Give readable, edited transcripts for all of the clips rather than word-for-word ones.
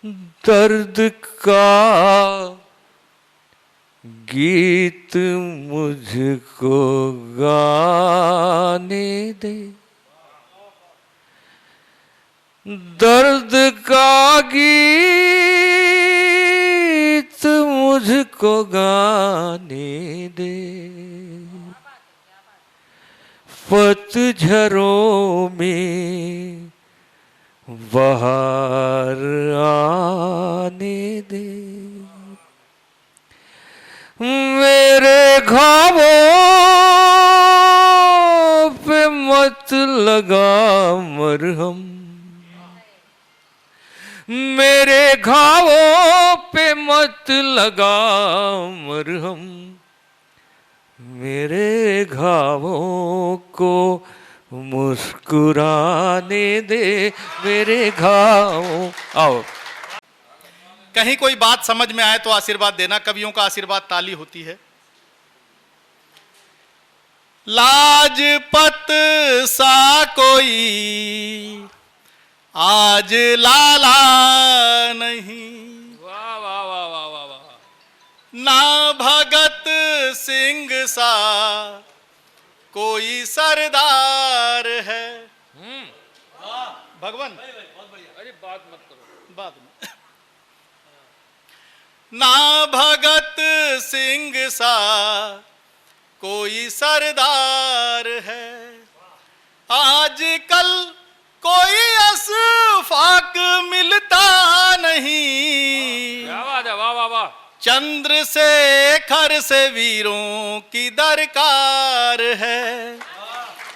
दर्द का गीत मुझको गाने दे, दर्द का गीत मुझको गाने दे, पतझड़ों में बाहर आने दे, मेरे घावों पे मत लगा मरहम, मेरे घावों पे मत लगा मरहम, मेरे घावों को मुस्कुराने दे, मेरे घावों। आओ, कहीं कोई बात समझ में आए तो आशीर्वाद देना। कवियों का आशीर्वाद ताली होती है। लाजपत सा कोई आज लाला नहीं, वाह वाह वाह वाह वाह वाह, ना भगत सिंह सा कोई सरदार है। भगवान अरे बात मत करो, बाद में। ना भगत सिंह सा कोई सरदार है, आजकल कोई अशफाक मिलता नहीं। क्या बात है, वाह वाह वाह। चंद्रशेखर से वीरों की दरकार है,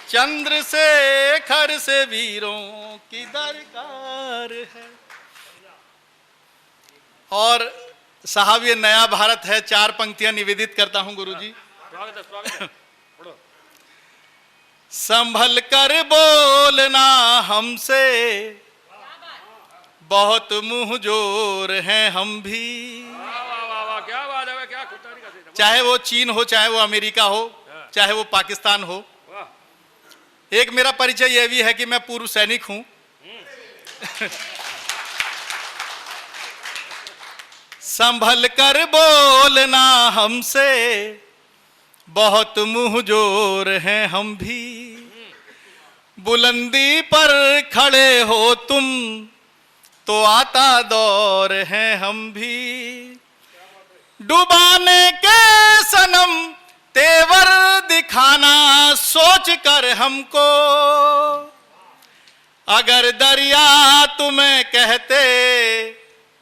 चंद्रशेखर से वीरों की दरकार है। और साहब ये नया भारत है, 4 पंक्तियां निवेदित करता हूं गुरुजी। स्वागत है, स्वागत है। संभल कर बोलना हमसे, बहुत मुंह जोर हैं हम भी। वाह वाह वाह वाह, क्या बात है, क्या खुदारी का सीधा। चाहे वो चीन हो, चाहे वो अमेरिका हो, चाहे वो पाकिस्तान हो। एक मेरा परिचय यह भी है कि मैं पूर्व सैनिक हूं। संभल कर बोलना हमसे, बहुत मुंह जोर हैं हम भी। बुलंदी पर खड़े हो तुम तो आता दौर हैं हम भी। डुबाने के सनम तेवर दिखाना सोच कर हमको, अगर दरिया तुम्हें कहते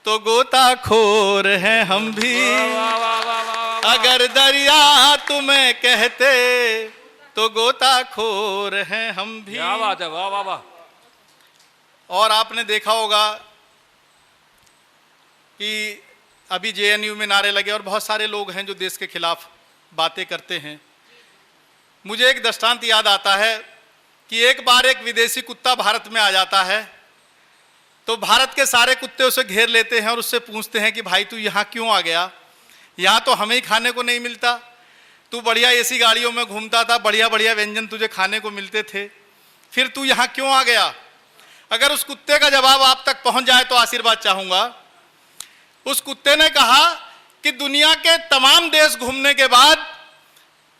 तो गोताखोर हैं हम भी। अगर दरिया तुम्हें कहते तो गोताखोर हैं हम भी। क्या बात है, वाह वाह वाह। और आपने देखा होगा कि अभी जेएनयू में नारे लगे और बहुत सारे लोग हैं जो देश के खिलाफ बातें करते हैं। मुझे एक दृष्टांत याद आता है कि एक बार एक विदेशी कुत्ता भारत में आ जाता है, तो भारत के सारे कुत्ते उसे घेर लेते हैं और उससे पूछते हैं कि भाई तू यहाँ क्यों आ गया, यहाँ तो हमें ही खाने को नहीं मिलता, तू बढ़िया एसी गाड़ियों में घूमता था, बढ़िया बढ़िया व्यंजन तुझे खाने को मिलते थे, फिर तू यहाँ क्यों आ गया। अगर उस कुत्ते का जवाब आप तक पहुंच जाए तो आशीर्वाद चाहूंगा। उस कुत्ते ने कहा कि दुनिया के तमाम देश घूमने के बाद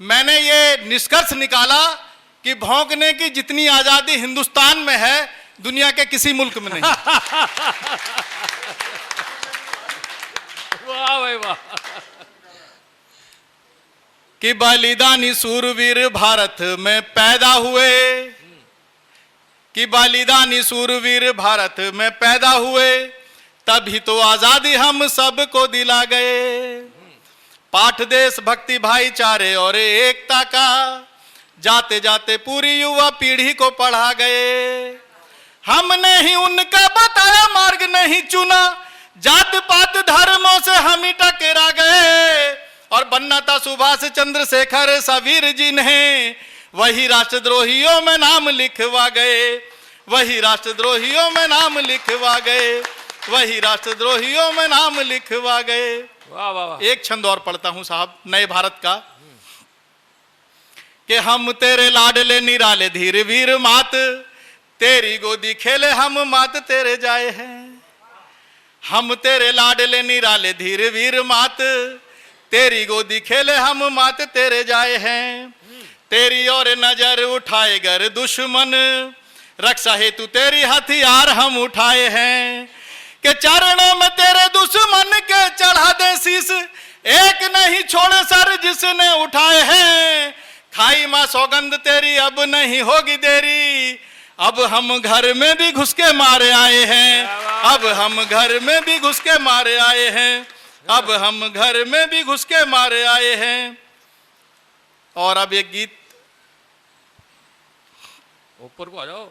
मैंने ये निष्कर्ष निकाला कि भौंकने की जितनी आजादी हिंदुस्तान में है दुनिया के किसी मुल्क में नहीं। वाह भाई वाह। कि बलिदानी सूरवीर भारत में पैदा हुए, कि बलिदानी सूरवीर भारत में पैदा हुए, तभी तो आजादी हम सबको दिला गए। पाठ देश भक्ति भाईचारे और एकता का जाते जाते पूरी युवा पीढ़ी को पढ़ा गए। हमने ही उनका बताया मार्ग नहीं चुना, जात पात धर्मों से हम ही टकरा गए। और बनना था सुभाष चंद्रशेखर सवीर जिन्हें, वही राष्ट्रद्रोहियों में नाम लिखवा गए, वही राष्ट्रद्रोहियों में नाम लिखवा गए, वही राष्ट्रद्रोहियों में नाम लिखवा गए। वाह वाह वाह। एक छंद और पढ़ता हूं साहब नए भारत का, कि हम तेरे लाडले निराले धीर वीर मात, तेरी गोदी खेले हम मात तेरे जाए हैं। हम तेरे लाडले निराले धीर वीर मात, तेरी गोदी खेले हम मात तेरे जाए हैं। तेरी और नजर उठाए गर दुश्मन, रक्षा हेतु तेरी हथियार हम उठाए हैं। कि चरणों में तेरे दुश्मन के चढ़ा दे शीस, एक नहीं छोड़े सर जिसने उठाए हैं। खाई मां सौगंध तेरी अब नहीं होगी देरी, अब हम घर में भी घुस के मारे आए हैं। अब हम घर में भी घुस के मारे आए हैं। अब हम घर में भी घुस के मारे आए हैं। और अब एक गीत ऊपर को आ जाओ।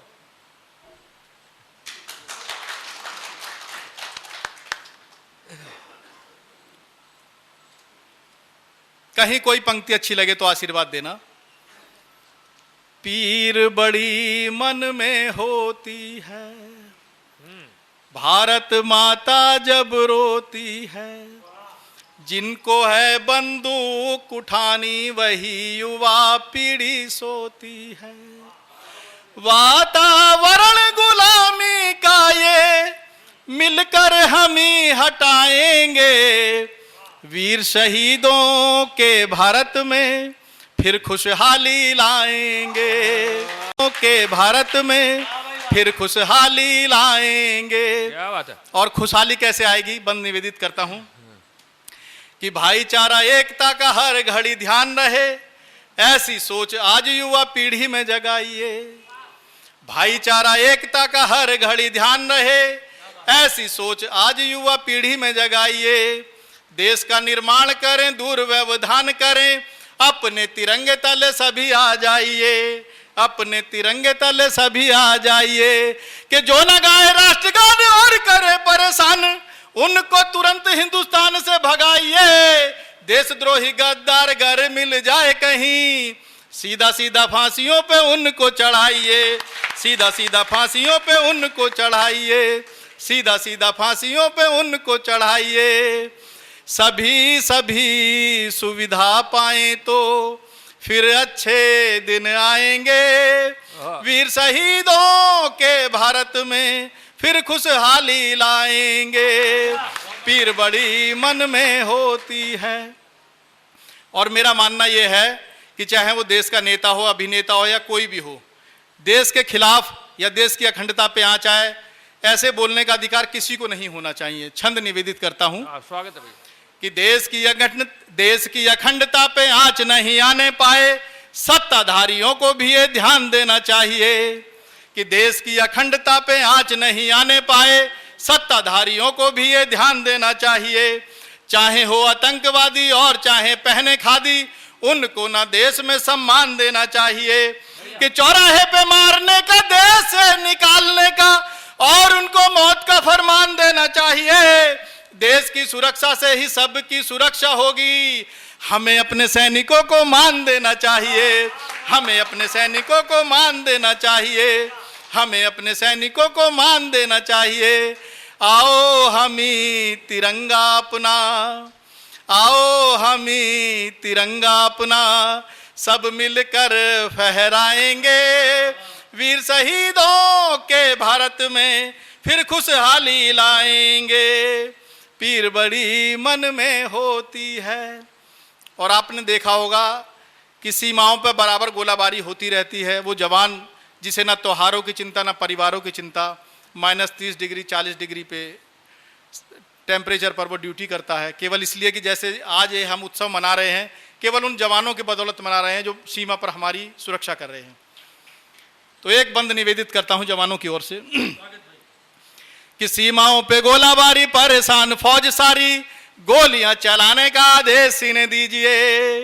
कहीं कोई पंक्ति अच्छी लगे तो आशीर्वाद देना। पीर बड़ी मन में होती है, भारत माता जब रोती है। जिनको है बंदूक उठानी वही युवा पीढ़ी सोती है। वातावरण गुलामी का ये मिलकर हम ही हटाएंगे। वीर शहीदों के भारत में फिर खुशहाली लाएंगे। के भारत में फिर खुशहाली लाएंगे। क्या बात है। और खुशहाली कैसे आएगी, बंद निवेदित करता हूं कि भाईचारा एकता का हर घड़ी ध्यान रहे। ऐसी सोच आज युवा पीढ़ी में जगाइए। भाईचारा एकता का हर घड़ी ध्यान रहे, ऐसी सोच आज युवा पीढ़ी में जगाइए। देश का निर्माण करें, दूर व्यवधान करें, अपने तिरंगे तले सभी आ जाइए। अपने तिरंगे तले सभी आ जाइए। कि जो न गाए राष्ट्रगान और करे परेशान, उनको तुरंत हिंदुस्तान से भगाइए। देशद्रोही गद्दार घर मिल जाए कहीं, सीधा सीधा फांसियों पे उनको चढ़ाइए। सीधा सीधा फांसियों पे उनको चढ़ाइए। सीधा सीधा फांसियों पे उनको चढ़ाइए। सभी सुविधा पाएं तो फिर अच्छे दिन आएंगे। वीर शहीदों के भारत में फिर खुशहाली लाएंगे। पीर बड़ी मन में होती है। और मेरा मानना यह है कि चाहे वो देश का नेता हो, अभिनेता हो या कोई भी हो, देश के खिलाफ या देश की अखंडता पे आंच आए, ऐसे बोलने का अधिकार किसी को नहीं होना चाहिए। छंद निवेदित करता हूं। स्वागत है भैया। कि देश की अखंडता पे आंच नहीं आने पाए, सत्ताधारियों को भी ये ध्यान देना चाहिए। कि देश की अखंडता पे आंच नहीं आने पाए, सत्ताधारियों को भी ये ध्यान देना चाहिए। चाहे हो आतंकवादी और चाहे पहने खादी, उनको ना देश में सम्मान देना चाहिए। कि चौराहे पे मारने का, देश से निकालने का और उनको मौत का फरमान देना चाहिए। देश की सुरक्षा से ही सबकी सुरक्षा होगी। हमें अपने सैनिकों को मान देना चाहिए। हमें अपने सैनिकों को मान देना चाहिए। हमें अपने सैनिकों को मान देना चाहिए। आओ हम ही तिरंगा अपना, आओ हम ही तिरंगा अपना, सब मिलकर फहराएंगे। वीर शहीदों के भारत में फिर खुशहाली लाएंगे। पीर बड़ी मन में होती है। और आपने देखा होगा कि सीमाओं पर बराबर गोलाबारी होती रहती है। वो जवान जिसे ना त्योहारों की चिंता ना परिवारों की चिंता, -30 डिग्री 40 डिग्री पे टेम्परेचर पर वो ड्यूटी करता है, केवल इसलिए कि जैसे आज ये हम उत्सव मना रहे हैं, केवल उन जवानों की बदौलत मना रहे हैं जो सीमा पर हमारी सुरक्षा कर रहे हैं। तो एक बंद निवेदित करता हूं जवानों की ओर से कि सीमाओं पे गोलाबारी, परेशान फौज सारी, गोलियां चलाने का आदेश इन्हें दीजिए।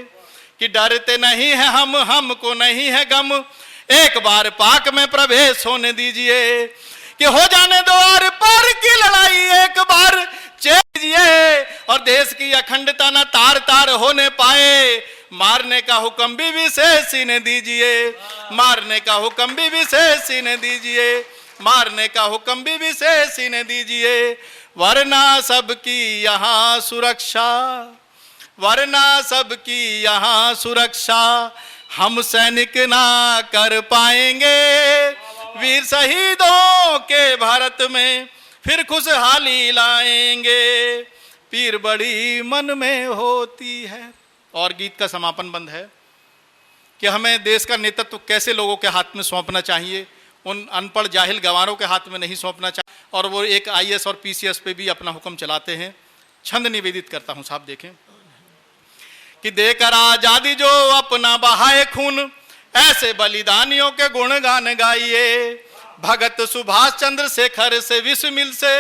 कि डरते नहीं है हम, हमको नहीं है गम, एक बार पाक में प्रवेश होने दीजिए। कि हो जाने दो आर पार की लड़ाई, एक बार दीजिए। और देश की अखंडता न तार तार होने पाए, मारने का हुक्म भी विशेष इन्हें दीजिए। मारने का हुक्म भी विशेष इन्हें दीजिए। मारने का हुक्म भी विशेष इन्हें दीजिए। वरना सबकी यहाँ सुरक्षा, वरना सबकी यहाँ सुरक्षा हम सैनिक ना कर पाएंगे। वीर शहीदों के भारत में फिर खुशहाली लाएंगे, पीर बड़ी मन में होती है। और गीत का समापन बंद है कि हमें देश का नेतृत्व कैसे लोगों के हाथ में सौंपना चाहिए, उन अनपढ़ जाहिल गंवारों के हाथ में नहीं सौंपना चाहिए। और वो एक आईएएस और पीसीएस पे भी अपना हुक्म चलाते हैं। छंद निवेदित करता हूं, साहब देखें कि देकर आजादी जो अपना बहाए खून, ऐसे बलिदानियों के गुणगान गाइए। भगत सुभाष चंद्र शेखर से विश्व मिल से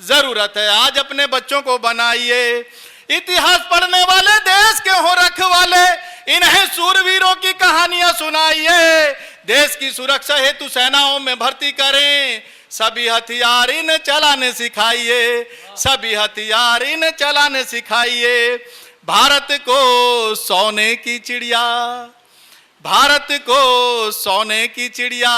जरूरत है आज अपने बच्चों को बनाइए। इतिहास पढ़ने वाले देश के हो रखवाले, इन्हें सूरवीरों की कहानियां सुनाइए। देश की सुरक्षा हेतु सेनाओं में भर्ती करें, सभी हथियार इन चलाने सिखाइए, सभी हथियार इन चलाने सिखाइए। भारत को सोने की चिड़िया, भारत को सोने की चिड़िया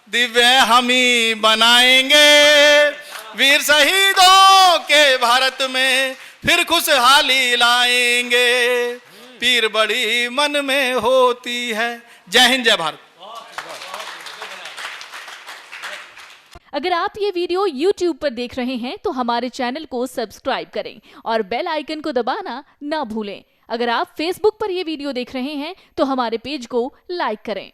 दिव्य हम ही बनाएंगे। वीर शहीदों के भारत में फिर खुशहाली लाएंगे, पीर बड़ी मन में होती है। जय हिंद, जय भारत। अगर आप ये वीडियो YouTube पर देख रहे हैं तो हमारे चैनल को सब्सक्राइब करें और बेल आइकन को दबाना ना भूलें। अगर आप Facebook पर ये वीडियो देख रहे हैं तो हमारे पेज को लाइक करें।